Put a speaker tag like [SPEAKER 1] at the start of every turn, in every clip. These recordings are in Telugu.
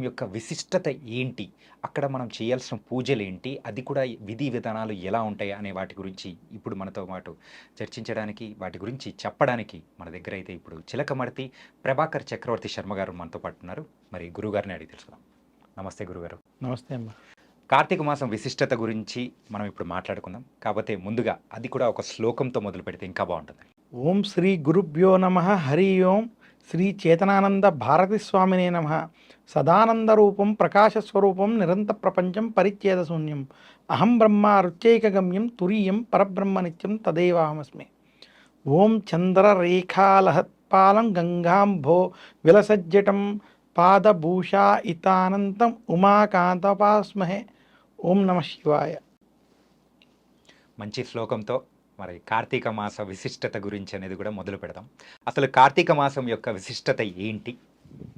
[SPEAKER 1] యొక్క విశిష్టత ఏంటి? అక్కడ మనం చేయాల్సిన పూజలేంటి? అది కూడా విధి విధానాలు ఎలా ఉంటాయి? అనే వాటి గురించి ఇప్పుడు మనతో పాటు చర్చించడానికి, వాటి గురించి చెప్పడానికి మన దగ్గరైతే ఇప్పుడు చిలకమర్తి ప్రభాకర్ చక్రవర్తి శర్మ గారు మనతో పాటు ఉన్నారు. మరి గురువుగారిని అడిగి తెలుసుకుందాం. నమస్తే గురుగారు.
[SPEAKER 2] నమస్తే అమ్మా.
[SPEAKER 1] కార్తీక మాసం విశిష్టత గురించి మనం ఇప్పుడు మాట్లాడుకుందాం. కాపోతే ముందుగా అది కూడా ఒక శ్లోకంతో మొదలుపెడితే ఇంకా బావుంటుంది.
[SPEAKER 2] ఓం శ్రీ గురుభ్యో నమ. హరి ఓం. శ్రీ చేతనానంద భారతి స్వామినే నమ. సదానంద రూపం ప్రకాశస్వరూపం నిరంత ప్రపంచం పరిచ్ఛేద శూన్యం అహం బ్రహ్మ రుచైకగమ్యం తురీయం పరబ్రహ్మ నిత్యం తదేవాహమస్మి. ఓం చంద్రరేఖాలహత్పాలం గంగాంభో విలసజ్జటం పాదభూషా ఇతానంతం ఉమాకాంతపాస్మహే. ఓం నమ శివాయ.
[SPEAKER 1] మంచి శ్లోకంతో మరి కార్తీక మాస విశిష్టత గురించి అనేది కూడా మొదలు పెడదాం. అసలు కార్తీక మాసం యొక్క విశిష్టత ఏంటి?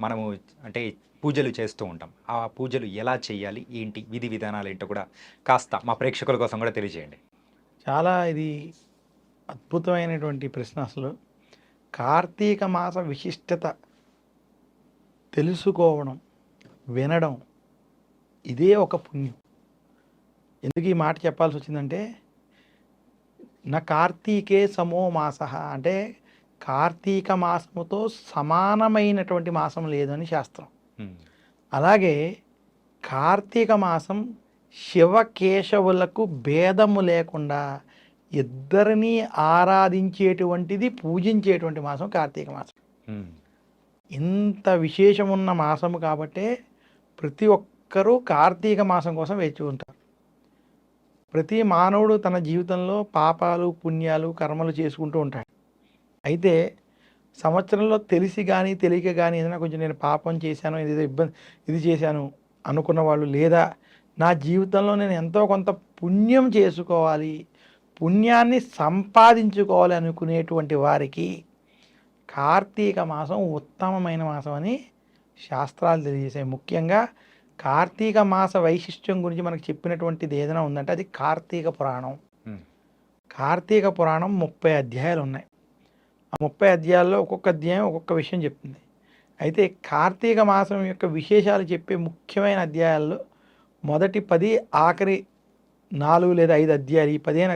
[SPEAKER 1] మనము అంటే పూజలు చేస్తూ ఉంటాం. ఆ పూజలు ఎలా చేయాలి? ఏంటి? విధి విధానాలు ఏంటో కూడా కాస్త మా ప్రేక్షకుల కోసం కూడా తెలియజేయండి.
[SPEAKER 2] చాలా ఇది అద్భుతమైనటువంటి ప్రశ్న. అసలు కార్తీక మాస విశిష్టత తెలుసుకోవడం, వినడం ఇదే ఒక పుణ్యం. ఎందుకు ఈ మాట చెప్పాల్సి వచ్చిందంటే, నా కార్తీకే సమో మాస అంటే కార్తీక మాసముతో సమానమైనటువంటి మాసం లేదని శాస్త్రం. అలాగే కార్తీక మాసం శివకేశవులకు భేదము లేకుండా ఇద్దరినీ ఆరాధించేటువంటిది, పూజించేటువంటి మాసం కార్తీక మాసం. ఇంత విశేషమున్న మాసము కాబట్టే ప్రతి ఒక్కరూ కార్తీక మాసం కోసం వేచి ఉంటారు. ప్రతి మానవుడు తన జీవితంలో పాపాలు, పుణ్యాలు, కర్మలు చేసుకుంటూ ఉంటాడు. అయితే సంవత్సరంలో తెలిసి కానీ తెలియక కానీ ఏదైనా కొంచెం నేను పాపం చేశాను, ఇది చేశాను అనుకున్న వాళ్ళు, లేదా నా జీవితంలో నేను ఎంతో కొంత పుణ్యం చేసుకోవాలి, పుణ్యాన్ని సంపాదించుకోవాలి అనుకునేటువంటి వారికి కార్తీక మాసం ఉత్తమమైన మాసం అని శాస్త్రాలు తెలియజేసాయి. ముఖ్యంగా కార్తీక మాస వైశిష్ట్యం గురించి మనకు చెప్పినటువంటిది ఏదైనా ఉందంటే అది కార్తీక పురాణం. కార్తీక పురాణం 30 అధ్యాయాలు ఉన్నాయి. ఆ 30 అధ్యాయాల్లో ఒక్కొక్క అధ్యాయం ఒక్కొక్క విషయం చెప్తుంది. అయితే కార్తీక మాసం యొక్క విశేషాలు చెప్పే ముఖ్యమైన అధ్యాయాల్లో మొదటి 10, ఆఖరి 4 లేదా 5 అధ్యాయాలు, ఈ 15